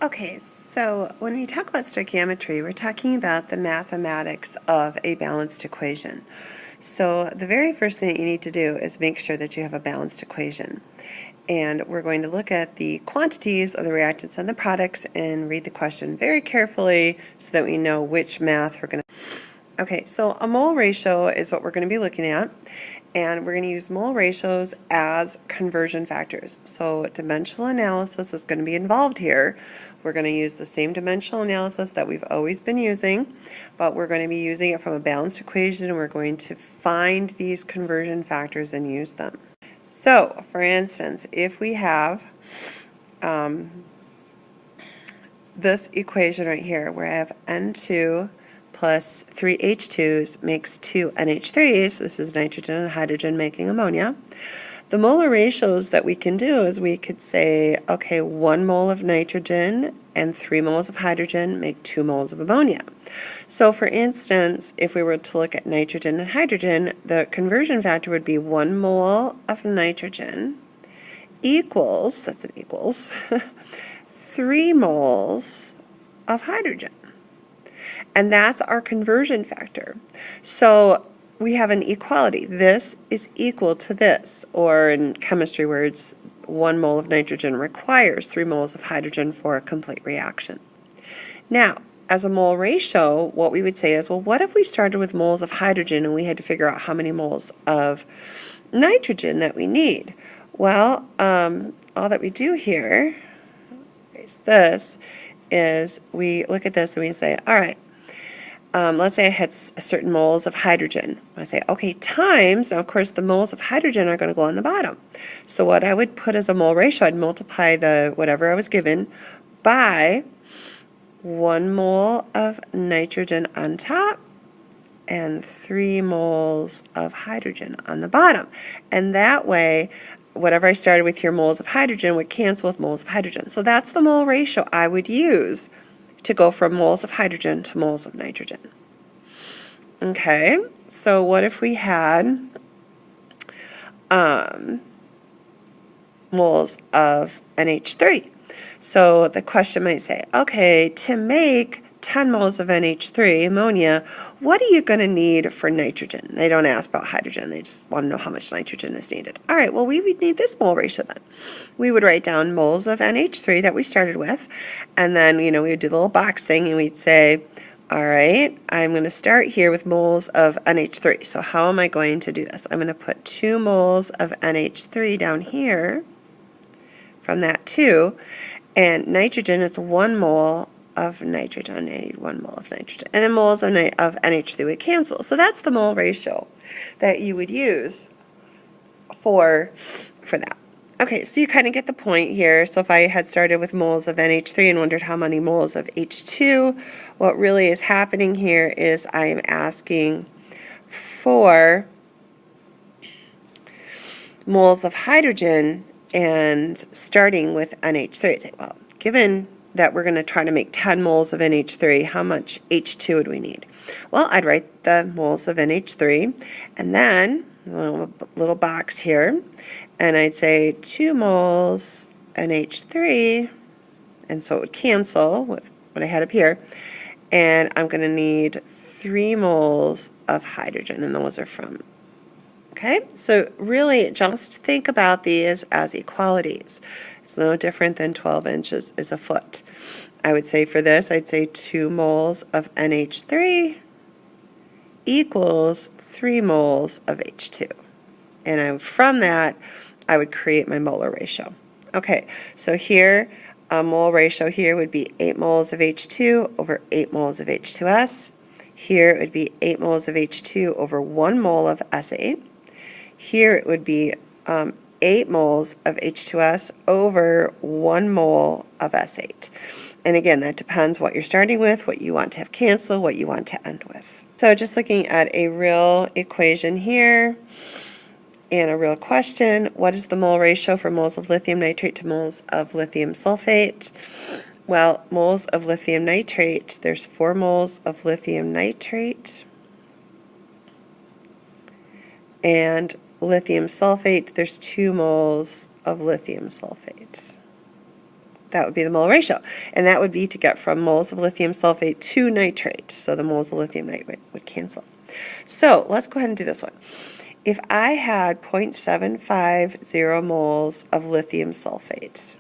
Okay, so when we talk about stoichiometry, we're talking about the mathematics of a balanced equation. So the very first thing that you need to do is make sure that you have a balanced equation. And we're going to look at the quantities of the reactants and the products and read the question very carefully so that we know which math we're going to. Okay, so a mole ratio is what we're going to be looking at, and we're going to use mole ratios as conversion factors. So dimensional analysis is going to be involved here. We're going to use the same dimensional analysis that we've always been using, but we're going to be using it from a balanced equation, and we're going to find these conversion factors and use them. So, for instance, if we have this equation right here, where I have N2 plus 3 H2s makes 2 NH3s. This is nitrogen and hydrogen making ammonia. The molar ratios that we can do is we could say, okay, 1 mole of nitrogen and 3 moles of hydrogen make 2 moles of ammonia. So for instance, if we were to look at nitrogen and hydrogen, the conversion factor would be 1 mole of nitrogen equals, that's an equals, 3 moles of hydrogen. And that's our conversion factor. So we have an equality. This is equal to this, or in chemistry words, 1 mole of nitrogen requires 3 moles of hydrogen for a complete reaction. Now, as a mole ratio, what we would say is, well, what if we started with moles of hydrogen and we had to figure out how many moles of nitrogen that we need? Well, all that we do here is this, is we look at this and we say, all right, let's say I had certain moles of hydrogen. I say, okay, times, now of course the moles of hydrogen are going to go on the bottom. So what I would put as a mole ratio, I'd multiply the whatever I was given by 1 mole of nitrogen on top and 3 moles of hydrogen on the bottom. And that way, whatever I started with here, moles of hydrogen would cancel with moles of hydrogen. So that's the mole ratio I would use to go from moles of hydrogen to moles of nitrogen. Okay, so what if we had moles of NH3? So the question might say, okay, to make 10 moles of NH3 ammonia, what are you going to need for nitrogen? They don't ask about hydrogen, they just want to know how much nitrogen is needed. All right, well, we would need this mole ratio then. We would write down moles of NH3 that we started with, and then, we would do the little box thing, and we'd say, all right, I'm going to start here with moles of NH3. So how am I going to do this? I'm going to put 2 moles of NH3 down here from that 2, and nitrogen is 1 mole of nitrogen. I need 1 mole of nitrogen. And then moles of NH3 would cancel. So that's the mole ratio that you would use for that. Okay, so you kind of get the point here. So if I had started with moles of NH3 and wondered how many moles of H2, what really is happening here is I am asking for moles of hydrogen and starting with NH3. I'd say, well, given that we're going to try to make 10 moles of NH3, how much H2 would we need? Well, I'd write the moles of NH3, and then a little box here, and I'd say 2 moles NH3, and so it would cancel with what I had up here, and I'm going to need 3 moles of hydrogen, and those are from. Okay, so really just think about these as equalities. It's no different than 12 inches is a foot. I would say for this, I'd say 2 moles of NH3 equals 3 moles of H2. And from that, I would create my molar ratio. Okay, so here, a mole ratio here would be 8 moles of H2 over 8 moles of H2S. Here it would be 8 moles of H2 over 1 mole of S8. Here it would be 8 moles of H2S over 1 mole of S8. And again, that depends what you're starting with, what you want to have cancel, what you want to end with. So just looking at a real equation here and a real question, what is the mole ratio for moles of lithium nitrate to moles of lithium sulfate? Well, moles of lithium nitrate, there's 4 moles of lithium nitrate, and lithium sulfate, there's 2 moles of lithium sulfate. That would be the mole ratio. And that would be to get from moles of lithium sulfate to nitrate. So the moles of lithium nitrate would cancel. So let's go ahead and do this one. If I had 0.750 moles of lithium sulfate,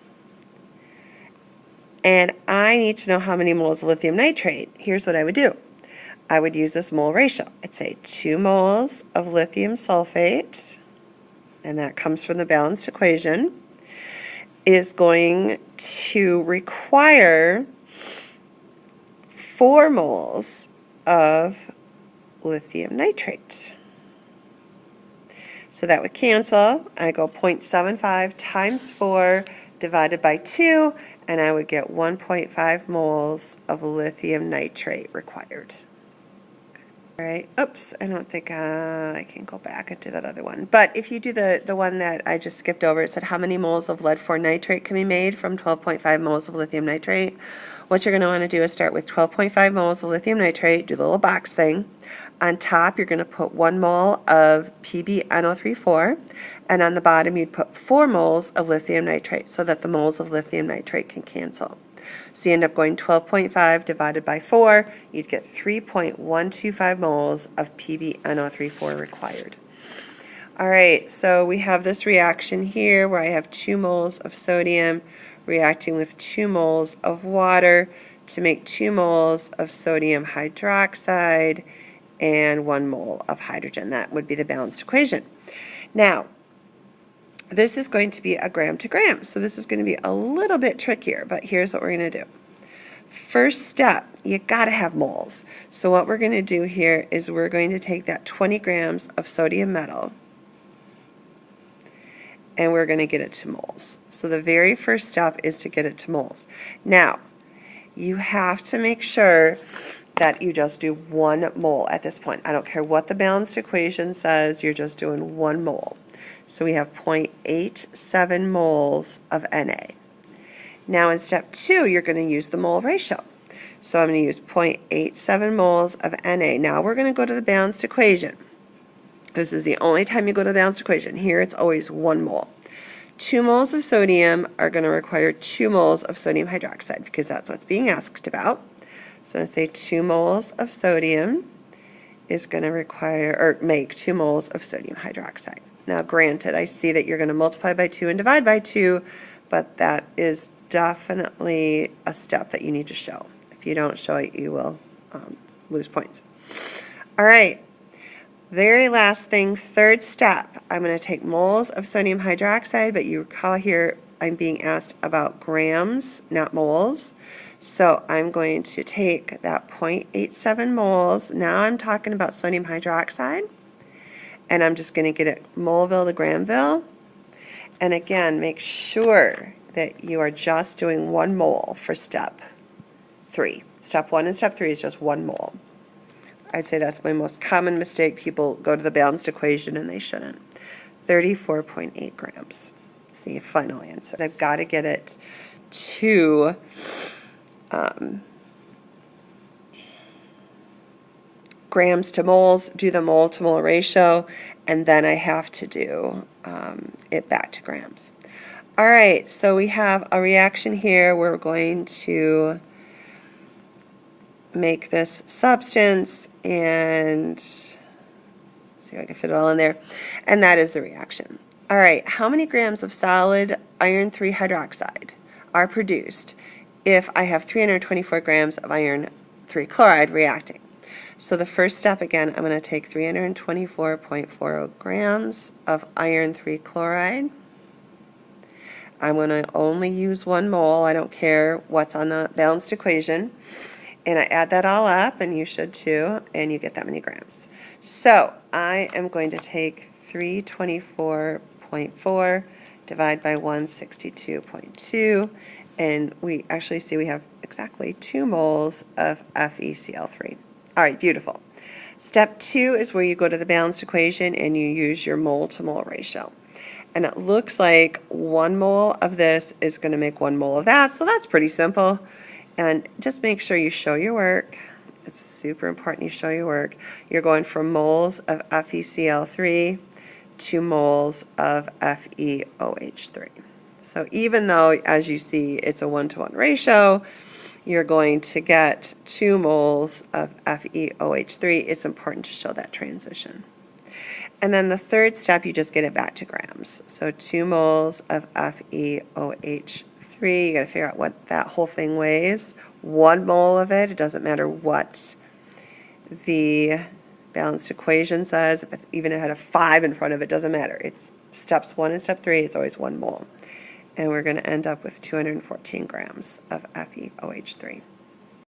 and I need to know how many moles of lithium nitrate, here's what I would do. I would use this mole ratio. I'd say 2 moles of lithium sulfate, and that comes from the balanced equation, is going to require 4 moles of lithium nitrate. So that would cancel. I go 0.75 times 4 divided by 2, and I would get 1.5 moles of lithium nitrate required. All right, oops, I don't think I can go back and do that other one. But if you do the one that I just skipped over, it said how many moles of lead-4 nitrate can be made from 12.5 moles of lithium nitrate. What you're going to want to do is start with 12.5 moles of lithium nitrate, do the little box thing. On top, you're going to put 1 mole of PbNO3,4, and on the bottom, you'd put 4 moles of lithium nitrate so that the moles of lithium nitrate can cancel. So you end up going 12.5 divided by 4, you'd get 3.125 moles of PbNO3,4 required. All right, so we have this reaction here where I have 2 moles of sodium reacting with 2 moles of water to make 2 moles of sodium hydroxide and 1 mole of hydrogen. That would be the balanced equation. Now, this is going to be a gram to gram, so this is going to be a little bit trickier, but here's what we're going to do. First step, you got to have moles. So what we're going to do here is we're going to take that 20 grams of sodium metal and we're going to get it to moles. So the very first step is to get it to moles. Now, you have to make sure that you just do 1 mole at this point. I don't care what the balanced equation says, you're just doing 1 mole. So we have 0.87 moles of Na. Now in step 2, you're going to use the mole ratio. So I'm going to use 0.87 moles of Na. Now we're going to go to the balanced equation. This is the only time you go to the balanced equation. Here it's always 1 mole. 2 moles of sodium are going to require 2 moles of sodium hydroxide because that's what's being asked about. So I'm going to say 2 moles of sodium is going to require, or make 2 moles of sodium hydroxide. Now granted, I see that you're going to multiply by 2 and divide by 2, but that is definitely a step that you need to show. If you don't show it, you will lose points. All right, very last thing, third step. I'm going to take moles of sodium hydroxide, but you recall here I'm being asked about grams, not moles. So I'm going to take that 0.87 moles. Now I'm talking about sodium hydroxide. And I'm just going to get it moleville to gramville. And again, make sure that you are just doing 1 mole for step 3. Step 1 and step 3 is just 1 mole. I'd say that's my most common mistake. People go to the balanced equation and they shouldn't. 34.8 grams is the final answer. I've got to get it to grams to moles, do the mole to mole ratio, and then I have to do it back to grams. All right, so we have a reaction here. We're going to make this substance and see if I can fit it all in there, and that is the reaction. All right, how many grams of solid iron 3 hydroxide are produced if I have 324 grams of iron 3 chloride reacting? So the first step, again, I'm going to take 324.40 grams of iron 3 chloride. I'm going to only use 1 mole. I don't care what's on the balanced equation. And I add that all up, and you should too, and you get that many grams. So I am going to take 324.4 divide by 162.2, and we actually see we have exactly 2 moles of FeCl3. All right, beautiful. Step 2 is where you go to the balanced equation and you use your mole to mole ratio. And it looks like 1 mole of this is going to make 1 mole of that, so that's pretty simple. And just make sure you show your work. It's super important you show your work. You're going from moles of FeCl3 to moles of FeOH3. So even though, as you see, it's a 1-to-1 ratio, you're going to get 2 moles of FeOH3. It's important to show that transition. And then the third step, you just get it back to grams. So 2 moles of FeOH3, you got to figure out what that whole thing weighs. 1 mole of it, it doesn't matter what the balanced equation says, even if it had a 5 in front of it, doesn't matter. It's steps 1 and step 3, it's always 1 mole. And we're going to end up with 214 grams of FeOH3.